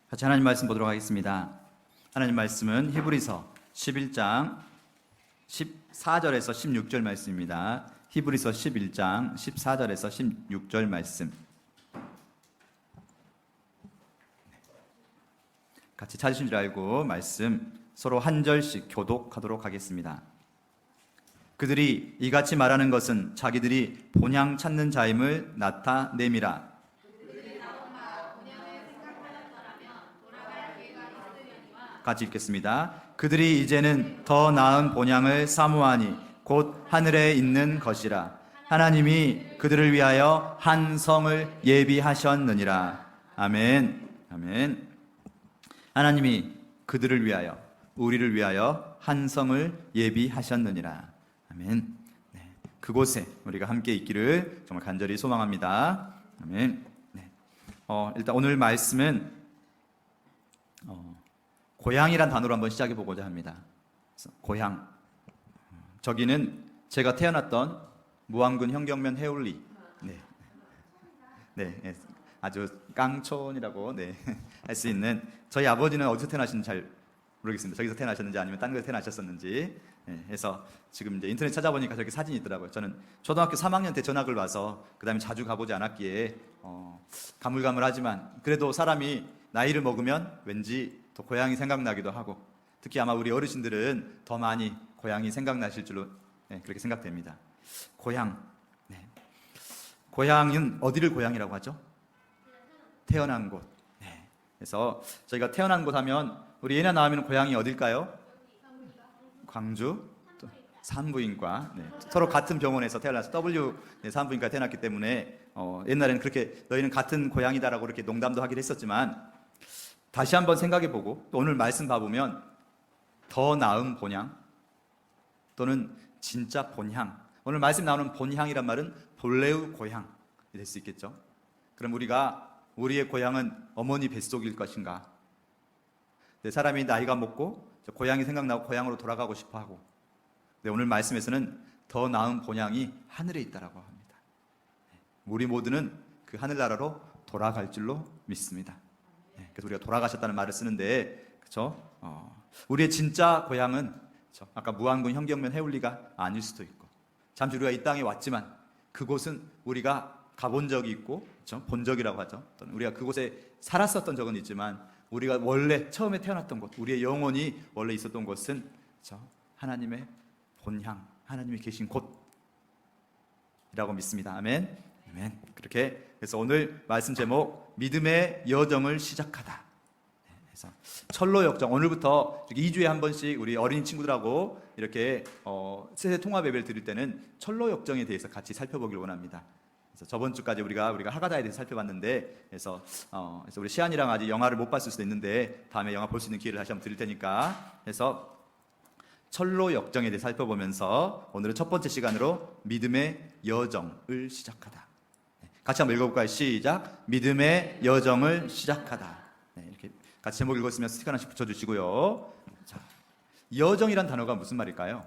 같이 하나님 말씀 보도록 하겠습니다. 하나님 말씀은 히브리서 11장 14절에서 16절 말씀입니다. 히브리서 11장 14절에서 16절 말씀. 같이 찾으신 줄 알고 말씀 서로 한 절씩 교독하도록 하겠습니다. 그들이 이같이 말하는 것은 자기들이 본향 찾는 자임을 나타냄이라. 같이 읽겠습니다. 그들이 이제는 더 나은 본향을 사모하니 곧 하늘에 있는 것이라. 하나님이 그들을 위하여 한 성을 예비하셨느니라. 아멘. 아멘. 하나님이 그들을 위하여, 우리를 위하여 한 성을 예비하셨느니라. 아멘. 네, 그곳에 우리가 함께 있기를 정말 간절히 소망합니다. 아멘. 네. 일단 오늘 말씀은 고향이란 단어로 한번 시작해 보고자 합니다. 고향. 저기는 제가 태어났던 무안군 현경면 해울리. 네, 아주 깡촌이라고 할 수 있는, 저희 아버지는 어디서 태어나셨는지 잘 모르겠습니다. 저기서 태어나셨는지 아니면 딴 곳에 태어나셨었는지. 해서 지금 이제 인터넷 찾아보니까 저렇게 사진이 있더라고요. 저는 초등학교 3학년 때 전학을 와서 그 다음에 자주 가보지 않았기에 가물가물하지만 그래도 사람이 나이를 먹으면 왠지 더 고향이 생각나기도 하고, 특히 아마 우리 어르신들은 더 많이 고향이 생각나실 줄로 그렇게 생각됩니다. 고향. 고향은 어디를 고향이라고 하죠? 태어난 곳. 그래서 저희가 태어난 곳 하면 우리 예나 나오면 고향이 어딜까요? 광주 산부인과. 서로 같은 병원에서 태어나서 W 산부인과 태어났기 때문에 옛날에는 그렇게 너희는 같은 고향이다라고 이렇게 농담도 하긴 했었지만, 다시 한번 생각해보고 또 오늘 말씀 봐보면 더 나은 본향 또는 진짜 본향, 오늘 말씀 나오는 본향이란 말은 본래의 고향이 될 수 있겠죠. 그럼 우리의 고향은 어머니 뱃속일 것인가? 사람이 나이가 먹고 고향이 생각나고 고향으로 돌아가고 싶어하고, 오늘 말씀에서는 더 나은 본향이 하늘에 있다라고 합니다. 우리 모두는 그 하늘나라로 돌아갈 줄로 믿습니다. 그래서 우리가 돌아가셨다는 말을 쓰는데, 그렇죠? 우리의 진짜 고향은 아까 무안군 현경면 해울리가 아닐 수도 있고, 잠시 우리가 이 땅에 왔지만 그곳은 우리가 가본 적이 있고, 그렇죠? 본 적이라고 하죠. 또는 우리가 그곳에 살았었던 적은 있지만 우리가 원래 처음에 태어났던 곳, 우리의 영혼이 원래 있었던 곳은, 그렇죠? 하나님의 본향, 하나님이 계신 곳이라고 믿습니다. 아멘. 아멘. 그래서 오늘 말씀 제목 믿음의 여정을 시작하다. 그래서 철로 역정, 오늘부터 2주에 한 번씩 우리 어린이 친구들하고 이렇게 세대 통합 예배를 드릴 때는 철로 역정에 대해서 같이 살펴보기를 원합니다. 그래서 저번 주까지 우리가 하가다에 대해서 살펴봤는데, 그래서 우리 시안이랑 아직 영화를 못 봤을 수도 있는데 다음에 영화 볼 수 있는 기회를 다시 한번 드릴 테니까, 그래서 철로 역정에 대해 살펴보면서 오늘은 첫 번째 시간으로 믿음의 여정을 시작하다. 같이 한번 읽어볼까요? 시작. 믿음의 여정을 시작하다. 이렇게 같이 제목 읽었으면 스티커 하나씩 붙여주시고요. 자, 여정이란 단어가 무슨 말일까요?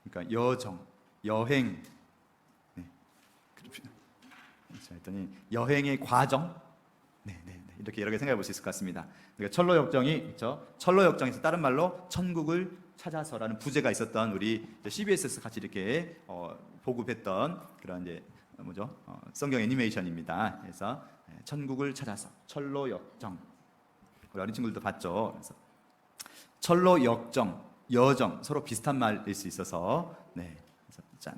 그러니까 여정, 여행. 자, 했더니 여행의 과정. 이렇게 여러 개 생각해 볼 수 있을 것 같습니다. 그러니까 철로 역정이, 그렇죠? 철로 역정에서 다른 말로 천국을 찾아서라는 부제가 있었던, 우리 CBS에서 같이 이렇게 보급했던 그런 이제 성경 애니메이션입니다. 그래서 천국을 찾아서, 철로 역정. 우리 어린 친구들도 봤죠. 그래서 철로 역정, 여정 서로 비슷한 말일 수 있어서, 그래서 짠.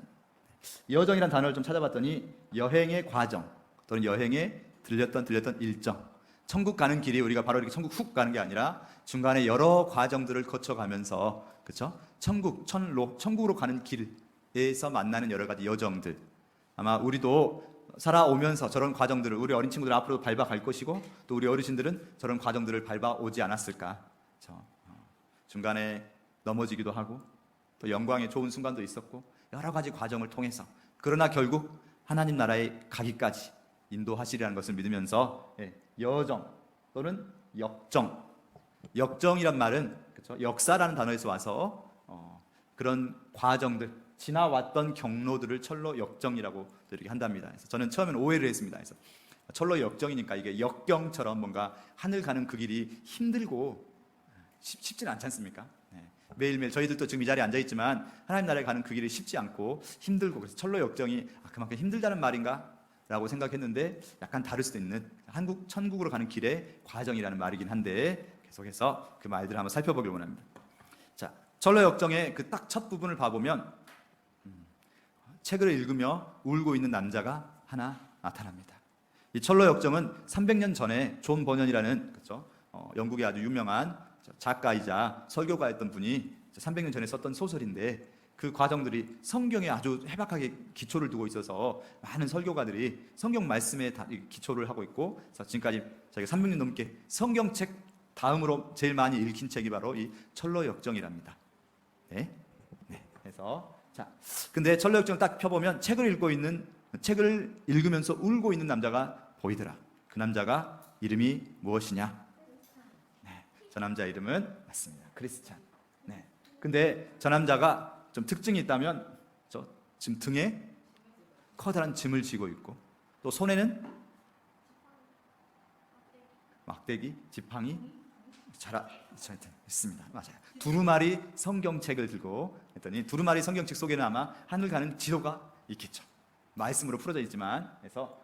여정이란 단어를 좀 찾아봤더니 여행의 과정 또는 여행에 들렸던 일정. 천국 가는 길이 우리가 바로 이렇게 천국 훅 가는 게 아니라 중간에 여러 과정들을 거쳐가면서, 그렇죠? 천국으로 가는 길에서 만나는 여러 가지 여정들. 아마 우리도 살아오면서 저런 과정들을, 우리 어린 친구들 앞으로 밟아갈 것이고, 또 우리 어르신들은 저런 과정들을 밟아오지 않았을까. 그렇죠? 중간에 넘어지기도 하고 또 영광의 좋은 순간도 있었고, 여러 가지 과정을 통해서, 그러나 결국 하나님 나라에 가기까지 인도하시리라는 것을 믿으면서 여정 또는 역정. 역정이란 말은, 그렇죠? 역사라는 단어에서 와서 그런 과정들, 지나왔던 경로들을 철로 역정이라고 이렇게 한답니다. 그래서 저는 처음에는 오해를 했습니다. 그래서 철로 역정이니까 이게 역경처럼 뭔가 하늘 가는 그 길이 힘들고 쉽지는 않지 않습니까? 네. 매일매일 저희들도 지금 이 자리에 앉아 있지만 하나님 나라에 가는 그 길이 쉽지 않고 힘들고, 그래서 철로 역정이 그만큼 힘들다는 말인가? 라고 생각했는데 약간 다를 수도 있는 천국으로 가는 길의 과정이라는 말이긴 한데, 계속해서 그 말들을 한번 살펴보길 원합니다. 자, 철로 역정의 그 딱 첫 부분을 봐보면 책을 읽으며 울고 있는 남자가 하나 나타납니다. 이 철로 역정은 300년 전에 존 버년이라는, 그렇죠? 영국의 아주 유명한 작가이자 설교가였던 분이 300년 전에 썼던 소설인데, 그 과정들이 성경에 아주 해박하게 기초를 두고 있어서 많은 설교가들이 성경 말씀에 다 기초를 하고 있고, 지금까지 저희가 300년 넘게 성경책 다음으로 제일 많이 읽힌 책이 바로 이 철로 역정이랍니다. 네. 그래서 근데 철로 역정을 딱 펴보면 책을 읽으면서 울고 있는 남자가 보이더라. 그 남자가 이름이 무엇이냐? 네. 저 남자 이름은 맞습니다. 크리스찬. 네. 근데 저 남자가 좀 특징이 있다면, 지금 등에 커다란 짐을 지고 있고, 또 손에는 막대기, 지팡이 있습니다. 맞아요. 두루마리 성경책을 들고 했더니, 두루마리 성경책 속에는 아마 하늘 가는 지도가 있겠죠. 말씀으로 풀어져 있지만, 그래서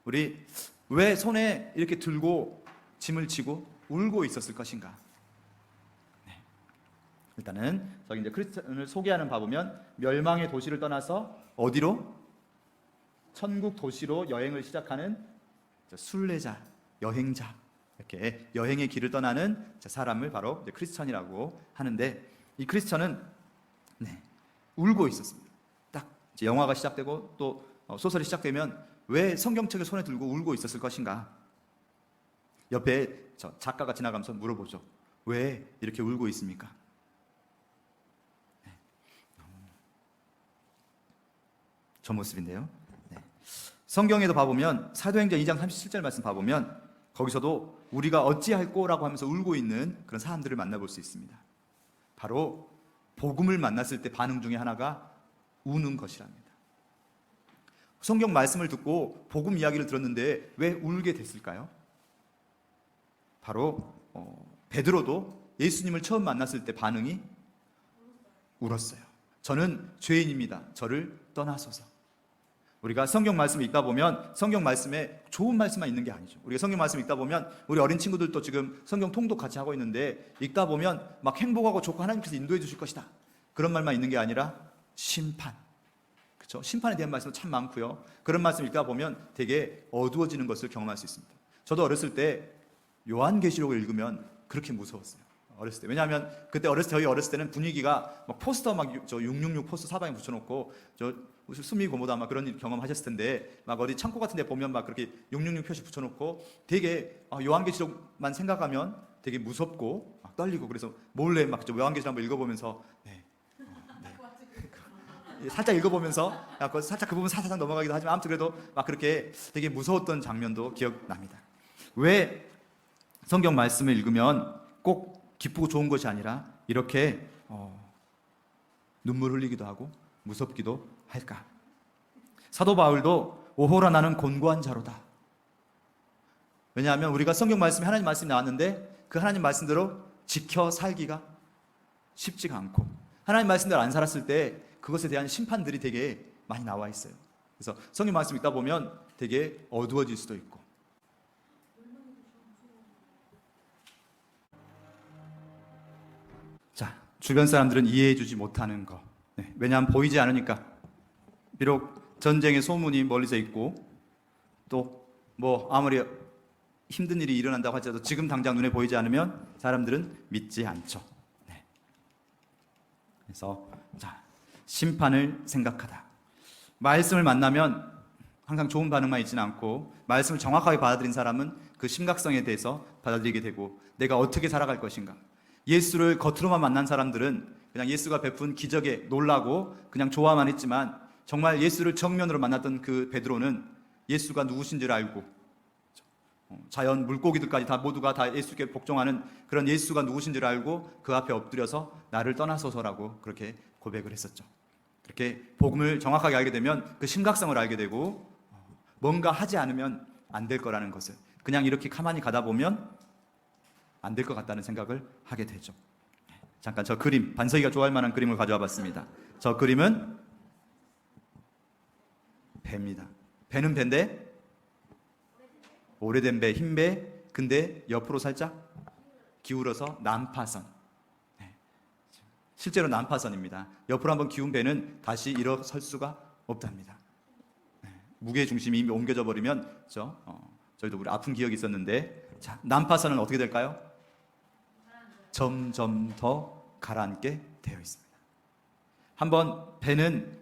우리 왜 손에 이렇게 들고 짐을 지고 울고 있었을 것인가? 일단은 저기 이제 크리스천을 소개하는 바 보면, 멸망의 도시를 떠나서 어디로? 천국 도시로 여행을 시작하는 순례자, 여행자, 이렇게 여행의 길을 떠나는 사람을 바로 크리스천이라고 하는데, 이 크리스천은 울고 있었습니다. 딱 이제 영화가 시작되고 또 소설이 시작되면 왜 성경책을 손에 들고 울고 있었을 것인가? 옆에 저 작가가 지나가면서 물어보죠. 왜 이렇게 울고 있습니까? 저 모습인데요. 성경에도 봐보면, 사도행전 2장 37절 말씀 봐보면, 거기서도 우리가 어찌할꼬라고 하면서 울고 있는 그런 사람들을 만나볼 수 있습니다. 바로 복음을 만났을 때 반응 중에 하나가 우는 것이랍니다. 성경 말씀을 듣고 복음 이야기를 들었는데 왜 울게 됐을까요? 바로 베드로도 예수님을 처음 만났을 때 반응이 울었어요. 저는 죄인입니다. 저를 떠나소서. 우리가 성경 말씀을 읽다 보면 성경 말씀에 좋은 말씀만 있는 게 아니죠. 우리가 성경 말씀 읽다 보면, 우리 어린 친구들도 지금 성경 통독 같이 하고 있는데, 읽다 보면 막 행복하고 좋고 하나님께서 인도해 주실 것이다, 그런 말만 있는 게 아니라 심판, 그렇죠? 심판에 대한 말씀도 참 많고요. 그런 말씀 읽다 보면 되게 어두워지는 것을 경험할 수 있습니다. 저도 어렸을 때 요한계시록을 읽으면 그렇게 무서웠어요. 어렸을 때. 왜냐하면 그때 저희 어렸을 때는 분위기가 막 포스터 저 666 포스터 사방에 붙여놓고, 저 수미 고모다 막 그런 일 경험하셨을 텐데, 막 어디 창고 같은 데 보면 막 그렇게 666 표시 붙여놓고 되게 요한계시록만 생각하면 되게 무섭고 막 떨리고, 그래서 몰래 막 요한계시록 한번 읽어보면서 살짝 읽어보면서 살짝 그 부분 살짝 넘어가기도 하지만, 아무튼 그래도 막 그렇게 되게 무서웠던 장면도 기억납니다. 왜 성경 말씀을 읽으면 꼭 기쁘고 좋은 것이 아니라 이렇게 눈물 흘리기도 하고 무섭기도 할까? 사도 바울도 오호라 나는 곤고한 자로다. 왜냐하면 우리가 성경 말씀에 하나님 말씀이 나왔는데 그 하나님 말씀대로 지켜 살기가 쉽지가 않고, 하나님 말씀대로 안 살았을 때 그것에 대한 심판들이 되게 많이 나와 있어요. 그래서 성경 말씀 읽다 보면 되게 어두워질 수도 있고. 자, 주변 사람들은 이해해주지 못하는 거. 왜냐하면 보이지 않으니까. 비록 전쟁의 소문이 멀리서 있고, 또 뭐 아무리 힘든 일이 일어난다고 하더라도 지금 당장 눈에 보이지 않으면 사람들은 믿지 않죠. 그래서 심판을 생각하다. 말씀을 만나면 항상 좋은 반응만 있지는 않고, 말씀을 정확하게 받아들인 사람은 그 심각성에 대해서 받아들이게 되고, 내가 어떻게 살아갈 것인가. 예수를 겉으로만 만난 사람들은 그냥 예수가 베푼 기적에 놀라고 그냥 좋아만 했지만, 정말 예수를 정면으로 만났던 그 베드로는 예수가 누구신지를 알고, 자연 물고기들까지 다 모두가 다 예수께 복종하는 그런 예수가 누구신지를 알고 그 앞에 엎드려서 나를 떠나소서라고 그렇게 고백을 했었죠. 그렇게 복음을 정확하게 알게 되면 그 심각성을 알게 되고, 뭔가 하지 않으면 안 될 거라는 것을, 그냥 이렇게 가만히 가다 보면 안 될 것 같다는 생각을 하게 되죠. 잠깐 저 그림, 반석이가 좋아할 만한 그림을 가져와 봤습니다. 저 그림은 배입니다. 배는 배인데 오래된 배, 흰 배, 근데 옆으로 살짝 기울어서 난파선. 실제로 난파선입니다. 옆으로 한번 기운 배는 다시 일어설 수가 없답니다. 무게 중심이 이미 옮겨져 버리면 저희도 우리 아픈 기억이 있었는데, 자, 난파선은 어떻게 될까요? 점점 더 가라앉게 되어 있습니다. 한번 배는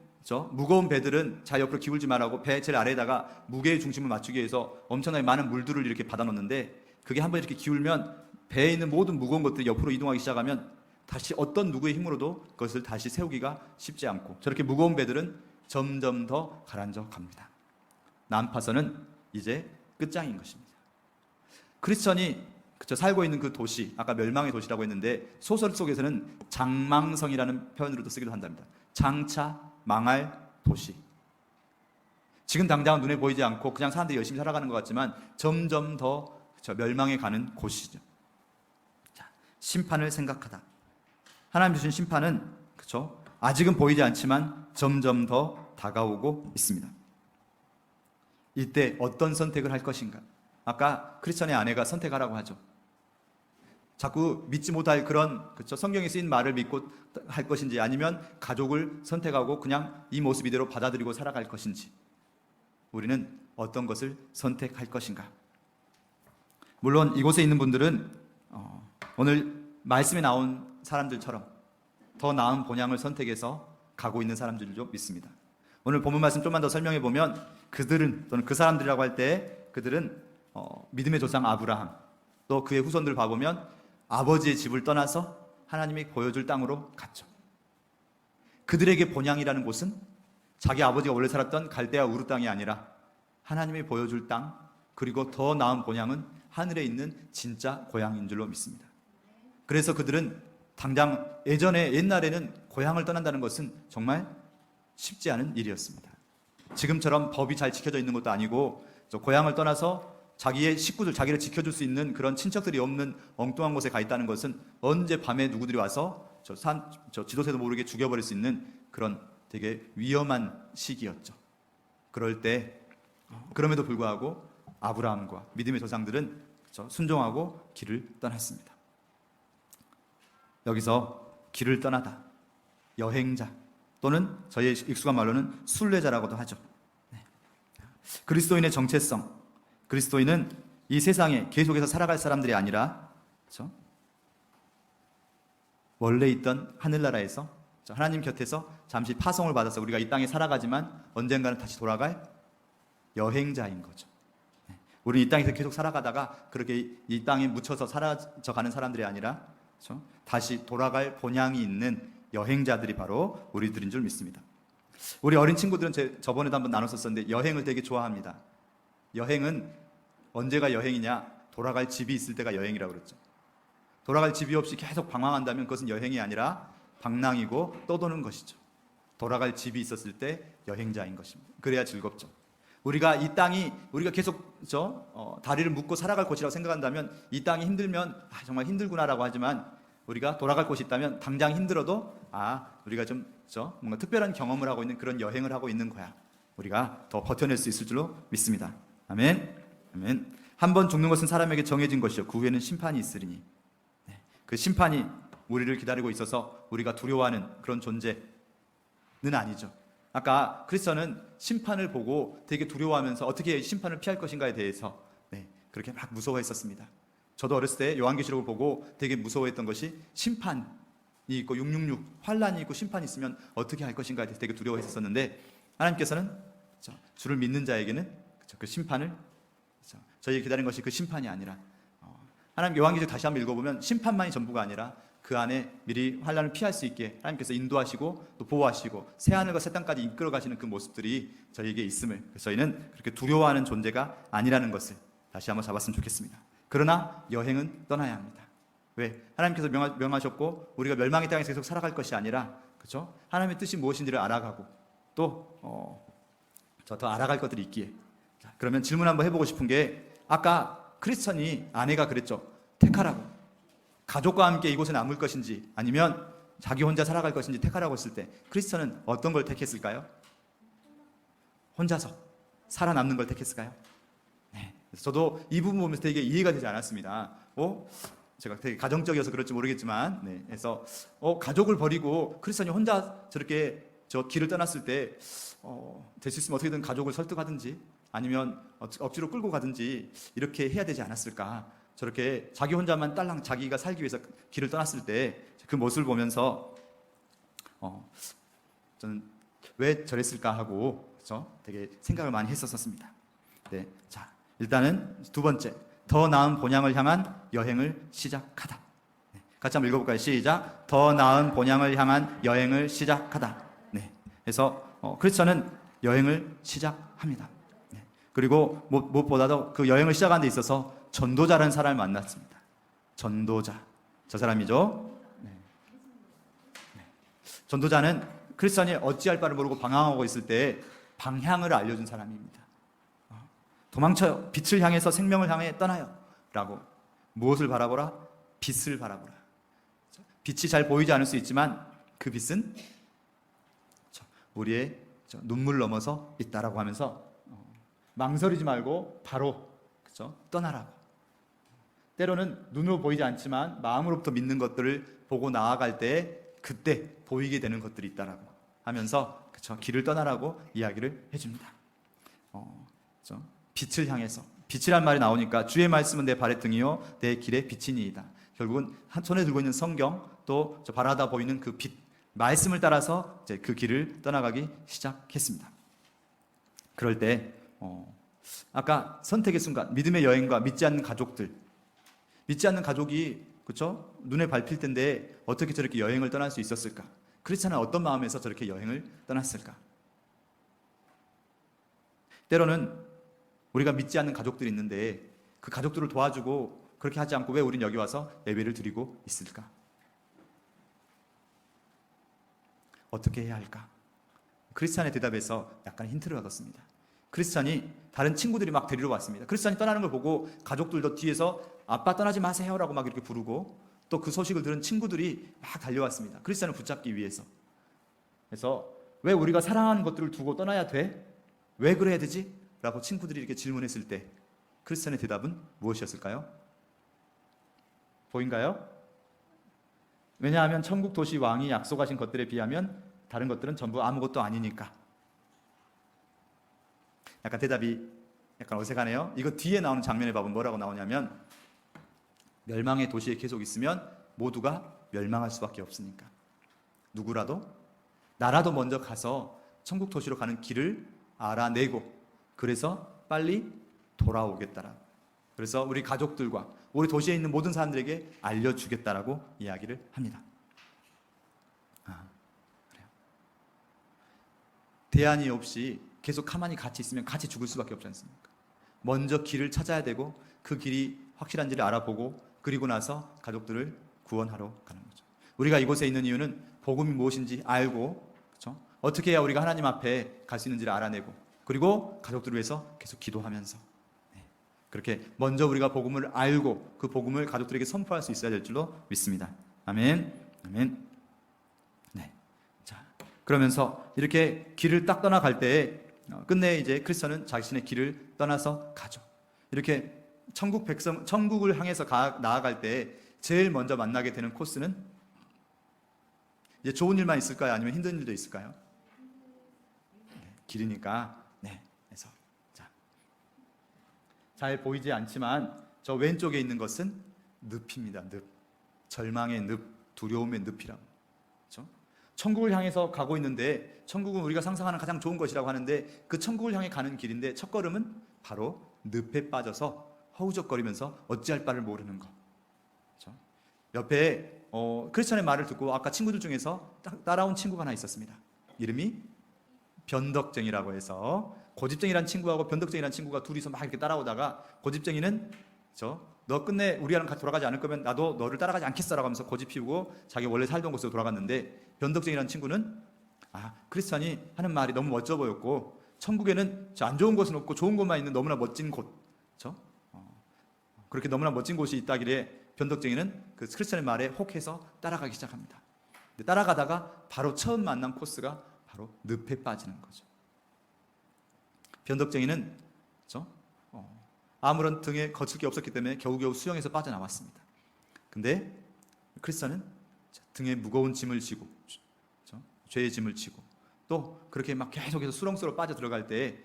무거운 배들은 자 옆으로 기울지 말라고 배 제일 아래에다가 무게의 중심을 맞추기 위해서 엄청나게 많은 물들을 이렇게 받아 놓는데, 그게 한번 이렇게 기울면 배에 있는 모든 무거운 것들이 옆으로 이동하기 시작하면 다시 어떤 누구의 힘으로도 그것을 다시 세우기가 쉽지 않고, 저렇게 무거운 배들은 점점 더 가라앉아 갑니다. 난파선은 이제 끝장인 것입니다. 크리스천이 살고 있는 그 도시, 아까 멸망의 도시라고 했는데 소설 속에서는 장망성이라는 표현으로도 쓰기도 한답니다. 장차 망할 도시. 지금 당장은 눈에 보이지 않고 그냥 사람들이 열심히 살아가는 것 같지만 점점 더 멸망해 가는 곳이죠. 자, 심판을 생각하다. 하나님 주신 심판은 아직은 보이지 않지만 점점 더 다가오고 있습니다. 이때 어떤 선택을 할 것인가? 아까 크리스천의 아내가 선택하라고 하죠. 자꾸 믿지 못할 그런 성경에 쓰인 말을 믿고 할 것인지, 아니면 가족을 선택하고 그냥 이 모습 이대로 받아들이고 살아갈 것인지, 우리는 어떤 것을 선택할 것인가? 물론 이곳에 있는 분들은 오늘 말씀에 나온 사람들처럼 더 나은 본향을 선택해서 가고 있는 사람들로 믿습니다. 오늘 본문 말씀 좀만 더 설명해 보면, 그들은, 또는 그 사람들이라고 할 때 그들은 믿음의 조상 아브라함, 또 그의 후손들 봐보면 아버지의 집을 떠나서 하나님이 보여줄 땅으로 갔죠. 그들에게 본향이라는 곳은 자기 아버지가 원래 살았던 갈대아 우르 땅이 아니라 하나님이 보여줄 땅, 그리고 더 나은 본향은 하늘에 있는 진짜 고향인 줄로 믿습니다. 그래서 그들은 당장 옛날에는 고향을 떠난다는 것은 정말 쉽지 않은 일이었습니다. 지금처럼 법이 잘 지켜져 있는 것도 아니고, 고향을 떠나서 자기의 식구들, 자기를 지켜줄 수 있는 그런 친척들이 없는 엉뚱한 곳에 가 있다는 것은 언제 밤에 누구들이 와서 지도새도 모르게 죽여버릴 수 있는 그런 되게 위험한 시기였죠. 그럴 때 그럼에도 불구하고 아브라함과 믿음의 조상들은 순종하고 길을 떠났습니다. 여기서 길을 떠나다, 여행자, 또는 저희의 익숙한 말로는 순례자라고도 하죠. 그리스도인의 정체성, 그리스도인은 이 세상에 계속해서 살아갈 사람들이 아니라 원래 있던 하늘나라에서 하나님 곁에서 잠시 파송을 받아서 우리가 이 땅에 살아가지만 언젠가는 다시 돌아갈 여행자인 거죠. 우리는 이 땅에서 계속 살아가다가 그렇게 이 땅에 묻혀서 사라져가는 사람들이 아니라 다시 돌아갈 본향이 있는 여행자들이 바로 우리들인 줄 믿습니다. 우리 어린 친구들은 저번에도 한번 나눴었는데 여행을 되게 좋아합니다. 여행은 언제가 여행이냐? 돌아갈 집이 있을 때가 여행이라고 그랬죠. 돌아갈 집이 없이 계속 방황한다면 그것은 여행이 아니라 방랑이고 떠도는 것이죠. 돌아갈 집이 있었을 때 여행자인 것입니다. 그래야 즐겁죠. 우리가 이 땅이 우리가 계속 다리를 묶고 살아갈 곳이라고 생각한다면 이 땅이 힘들면 정말 힘들구나라고 하지만, 우리가 돌아갈 곳이 있다면 당장 힘들어도 우리가 좀 뭔가 특별한 경험을 하고 있는 그런 여행을 하고 있는 거야. 우리가 더 버텨낼 수 있을 줄로 믿습니다. 아멘. 아멘. 한 번 죽는 것은 사람에게 정해진 것이요 그 후에는 심판이 있으리니. 그 심판이 우리를 기다리고 있어서 우리가 두려워하는 그런 존재는 아니죠. 아까 크리스천은 심판을 보고 되게 두려워하면서 어떻게 심판을 피할 것인가에 대해서 그렇게 막 무서워했었습니다. 저도 어렸을 때 요한계시록을 보고 되게 무서워했던 것이 심판이 있고 666 환란이 있고 심판이 있으면 어떻게 할 것인가에 대해서 되게 두려워했었는데, 하나님께서는 주를 믿는 자에게는 그 심판을 저희에게 기다린 것이 그 심판이 아니라, 하나님 요한계시록 다시 한번 읽어보면 심판만이 전부가 아니라 그 안에 미리 환란을 피할 수 있게 하나님께서 인도하시고 또 보호하시고 새하늘과 새 땅까지 이끌어 가시는 그 모습들이 저희에게 있음을, 저희는 그렇게 두려워하는 존재가 아니라는 것을 다시 한번 잡았으면 좋겠습니다. 그러나 여행은 떠나야 합니다. 왜? 하나님께서 명하셨고 우리가 멸망의 땅에서 계속 살아갈 것이 아니라, 그렇죠? 하나님의 뜻이 무엇인지를 알아가고 또 더 알아갈 것들이 있기에 그러면 질문 한번 해보고 싶은 게, 아까 크리스천이 아내가 그랬죠. 택하라고. 가족과 함께 이곳에 남을 것인지 아니면 자기 혼자 살아갈 것인지 택하라고 했을 때 크리스천은 어떤 걸 택했을까요? 혼자서 살아남는 걸 택했을까요? 네. 저도 이 부분 보면서 되게 이해가 되지 않았습니다. 제가 되게 가정적이어서 그럴지 모르겠지만, 네. 그래서 가족을 버리고 크리스천이 혼자 저렇게 저 길을 떠났을 때 될 수 있으면 어떻게든 가족을 설득하든지 아니면 억지로 끌고 가든지 이렇게 해야 되지 않았을까. 저렇게 자기 혼자만 딸랑 자기가 살기 위해서 길을 떠났을 때 그 모습을 보면서 저는 왜 저랬을까 하고 되게 생각을 많이 했었습니다. 네, 자, 일단은 두 번째, 더 나은 본향을 향한 여행을 시작하다. 네, 같이 한번 읽어볼까요? 시작. 더 나은 본향을 향한 여행을 시작하다. 네, 그래서 크리스천은 여행을 시작합니다. 네, 그리고 무엇보다도 그 여행을 시작하는 데 있어서 전도자라는 사람을 만났습니다. 전도자, 저 사람이죠. 네. 네. 전도자는 크리스천이 어찌할 바를 모르고 방황하고 있을 때 방향을 알려준 사람입니다. 도망쳐요. 빛을 향해서 생명을 향해 떠나요. 라고. 무엇을 바라보라? 빛을 바라보라. 빛이 잘 보이지 않을 수 있지만 그 빛은 우리의 눈물 넘어서 있다라고 하면서 망설이지 말고 바로 떠나라고. 때로는 눈으로 보이지 않지만 마음으로부터 믿는 것들을 보고 나아갈 때 그때 보이게 되는 것들이 있다라고 하면서 길을 떠나라고 이야기를 해줍니다. 빛을 향해서, 빛이란 말이 나오니까 주의 말씀은 내 발의 등이요 내 길의 빛이니이다. 결국은 한 손에 들고 있는 성경, 또 바라다 보이는 그 빛, 말씀을 따라서 이제 그 길을 떠나가기 시작했습니다. 그럴 때 아까 선택의 순간, 믿음의 여행과 믿지 않는 가족들, 믿지 않는 가족이 그렇죠? 눈에 밟힐 텐데 어떻게 저렇게 여행을 떠날 수 있었을까? 크리스찬은 어떤 마음에서 저렇게 여행을 떠났을까? 때로는 우리가 믿지 않는 가족들이 있는데 그 가족들을 도와주고 그렇게 하지 않고 왜 우린 여기 와서 예배를 드리고 있을까? 어떻게 해야 할까? 크리스찬의 대답에서 약간 힌트를 얻었습니다. 크리스찬이 다른 친구들이 막 데리러 왔습니다. 크리스찬이 떠나는 걸 보고 가족들도 뒤에서 아빠 떠나지 마세요 라고 막 이렇게 부르고, 또 그 소식을 들은 친구들이 막 달려왔습니다. 크리스찬을 붙잡기 위해서. 그래서 왜 우리가 사랑하는 것들을 두고 떠나야 돼? 왜 그래야 되지? 라고 친구들이 이렇게 질문했을 때 크리스찬의 대답은 무엇이었을까요? 보인가요? 왜냐하면 천국 도시 왕이 약속하신 것들에 비하면 다른 것들은 전부 아무것도 아니니까. 약간 대답이 약간 어색하네요. 이거 뒤에 나오는 장면에 봐보면 뭐라고 나오냐면, 멸망의 도시에 계속 있으면 모두가 멸망할 수밖에 없으니까 누구라도 나라도 먼저 가서 천국 도시로 가는 길을 알아내고 그래서 빨리 돌아오겠다라고, 그래서 우리 가족들과 우리 도시에 있는 모든 사람들에게 알려주겠다라고 이야기를 합니다. 그래요. 대안이 없이 계속 가만히 같이 있으면 같이 죽을 수밖에 없지 않습니까? 먼저 길을 찾아야 되고 그 길이 확실한지를 알아보고 그리고 나서 가족들을 구원하러 가는 거죠. 우리가 이곳에 있는 이유는 복음이 무엇인지 알고, 그렇죠? 어떻게 해야 우리가 하나님 앞에 갈 수 있는지를 알아내고, 그리고 가족들을 위해서 계속 기도하면서, 그렇게 먼저 우리가 복음을 알고 그 복음을 가족들에게 선포할 수 있어야 될 줄로 믿습니다. 아멘. 아멘. 네. 자, 그러면서 이렇게 길을 딱 떠나갈 때 끝내 이제 크리스천은 자신의 길을 떠나서 가죠. 이렇게 천국을 향해서 나아갈 때 제일 먼저 만나게 되는 코스는 이제 좋은 일만 있을까요? 아니면 힘든 일도 있을까요? 네, 길이니까. 네. 그래서 잘 보이지 않지만 저 왼쪽에 있는 것은 늪입니다. 늪. 절망의 늪, 두려움의 늪이라고. 그렇죠? 천국을 향해서 가고 있는데, 천국은 우리가 상상하는 가장 좋은 것이라고 하는데 그 천국을 향해 가는 길인데 첫 걸음은 바로 늪에 빠져서 허우적거리면서 어찌할 바를 모르는 것. 그렇죠? 옆에 크리스천의 말을 듣고 아까 친구들 중에서 따라온 친구가 하나 있었습니다. 이름이 변덕쟁이라고 해서, 고집쟁이란 친구하고 변덕쟁이란 친구가 둘이서 막 이렇게 따라오다가, 고집쟁이는 너 끝내 우리랑 같이 돌아가지 않을 거면 나도 너를 따라가지 않겠어라고 하면서 고집 피우고 자기 원래 살던 곳으로 돌아갔는데, 변덕쟁이란 친구는 크리스찬이 하는 말이 너무 멋져 보였고 천국에는 안 좋은 곳은 없고 좋은 곳만 있는 너무나 멋진 곳, 그렇죠? 그렇게 너무나 멋진 곳이 있다길래 변덕쟁이는 그 크리스천의 말에 혹해서 따라가기 시작합니다. 근데 따라가다가 바로 처음 만난 코스가 바로 늪에 빠지는 거죠. 변덕쟁이는 그렇죠? 아무런 등에 거칠 게 없었기 때문에 겨우겨우 수영해서 빠져나왔습니다. 근데 크리스천은 등에 무거운 짐을 지고, 그렇죠? 죄의 짐을 지고, 또 그렇게 막 계속해서 수렁수로 빠져 들어갈 때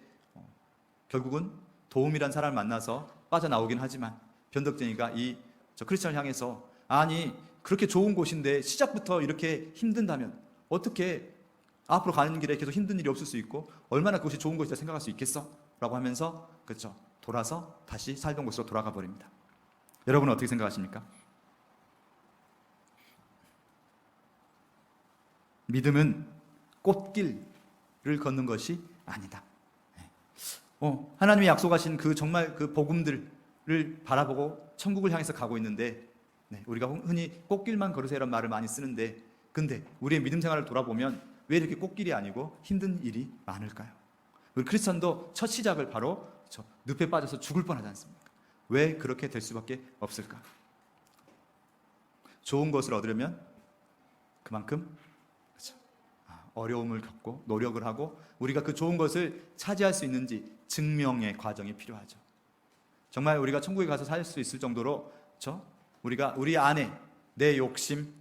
결국은 도움이란 사람을 만나서 빠져나오긴 하지만 변덕쟁이가 저 크리스천을 향해서, 아니 그렇게 좋은 곳인데 시작부터 이렇게 힘든다면 어떻게 앞으로 가는 길에 계속 힘든 일이 없을 수 있고 얼마나 그것이 좋은 것이다 생각할 수 있겠어? 라고 하면서 그렇죠, 돌아서 다시 살던 곳으로 돌아가 버립니다. 여러분은 어떻게 생각하십니까? 믿음은 꽃길을 걷는 것이 아니다. 하나님이 약속하신 그 정말 그 복음들을 바라보고 천국을 향해서 가고 있는데, 우리가 흔히 꽃길만 걸으세요라는 말을 많이 쓰는데, 근데 우리의 믿음 생활을 돌아보면 왜 이렇게 꽃길이 아니고 힘든 일이 많을까요? 우리 크리스천도 첫 시작을 바로 늪에 빠져서 죽을 뻔하지 않습니까? 왜 그렇게 될 수밖에 없을까? 좋은 것을 얻으려면 그만큼 어려움을 겪고 노력을 하고 우리가 그 좋은 것을 차지할 수 있는지 증명의 과정이 필요하죠. 정말 우리가 천국에 가서 살 수 있을 정도로 우리가 우리 안에 내 욕심,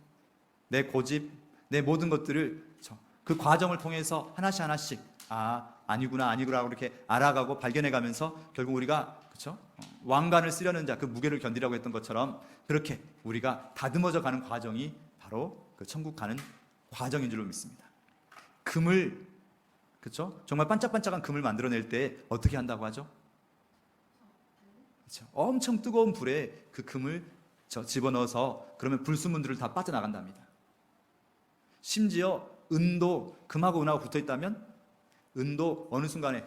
내 고집, 내 모든 것들을 그 과정을 통해서 하나씩 아니구나 이렇게 알아가고 발견해가면서 결국 우리가 왕관을 쓰려는 자, 그 무게를 견디라고 했던 것처럼 그렇게 우리가 다듬어져 가는 과정이 바로 그 천국 가는 과정인 줄로 믿습니다. 금을, 정말 반짝반짝한 금을 만들어낼 때 어떻게 한다고 하죠? 엄청 뜨거운 불에 그 금을 집어넣어서 그러면 불순물들을 다 빠져나간답니다. 심지어 은도, 금하고 은하고 붙어 있다면 은도 어느 순간에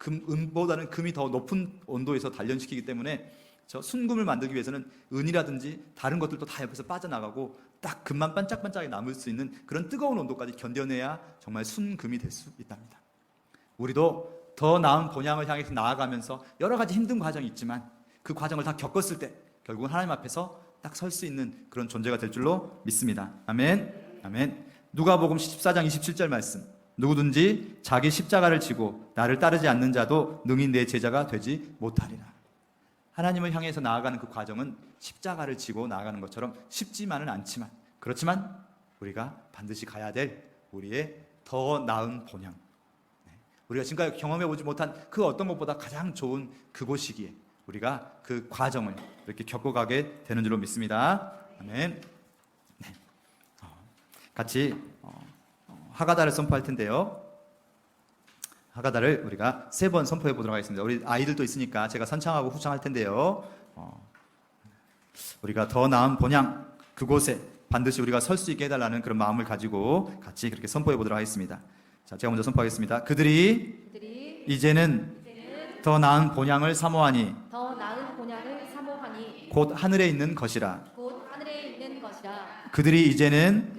은보다는 금이 더 높은 온도에서 단련시키기 때문에 순금을 만들기 위해서는 은이라든지 다른 것들도 다 옆에서 빠져나가고 딱 금만 반짝반짝하게 남을 수 있는 그런 뜨거운 온도까지 견뎌내야 정말 순금이 될 수 있답니다. 우리도 더 나은 본향을 향해서 나아가면서 여러 가지 힘든 과정이 있지만 그 과정을 다 겪었을 때 결국은 하나님 앞에서 딱 설 수 있는 그런 존재가 될 줄로 믿습니다. 아멘. 아멘. 누가복음 14장 27절 말씀. 누구든지 자기 십자가를 지고 나를 따르지 않는 자도 능히 내 제자가 되지 못하리라. 하나님을 향해서 나아가는 그 과정은 십자가를 지고 나아가는 것처럼 쉽지만은 않지만, 그렇지만 우리가 반드시 가야 될 우리의 더 나은 본향, 우리가 지금까지 경험해보지 못한 그 어떤 것보다 가장 좋은 그곳이기에 우리가 그 과정을 이렇게 겪어가게 되는 줄로 믿습니다. 아멘. 같이 하가다를 선포할 텐데요. 하가다를 우리가 3번 선포해 보도록 하겠습니다. 우리 아이들도 있으니까 제가 선창하고 후창할 텐데요. 우리가 더 나은 본향, 그곳에 반드시 우리가 설 수 있게 해달라는 그런 마음을 가지고 같이 그렇게 선포해 보도록 하겠습니다. 자, 제가 먼저 선포하겠습니다. 그들이 이제는 더 나은 본향을 사모하니 곧 하늘에 있는 것이라. 그들이 이제는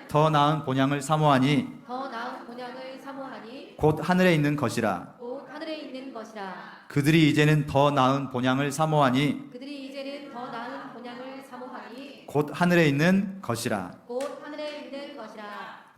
더 나은 본향을 사모하니 곧 하늘에 있는 것이라. 그들이 이제는 더 나은 본향을 사모하니 곧 하늘에 있는 것이라.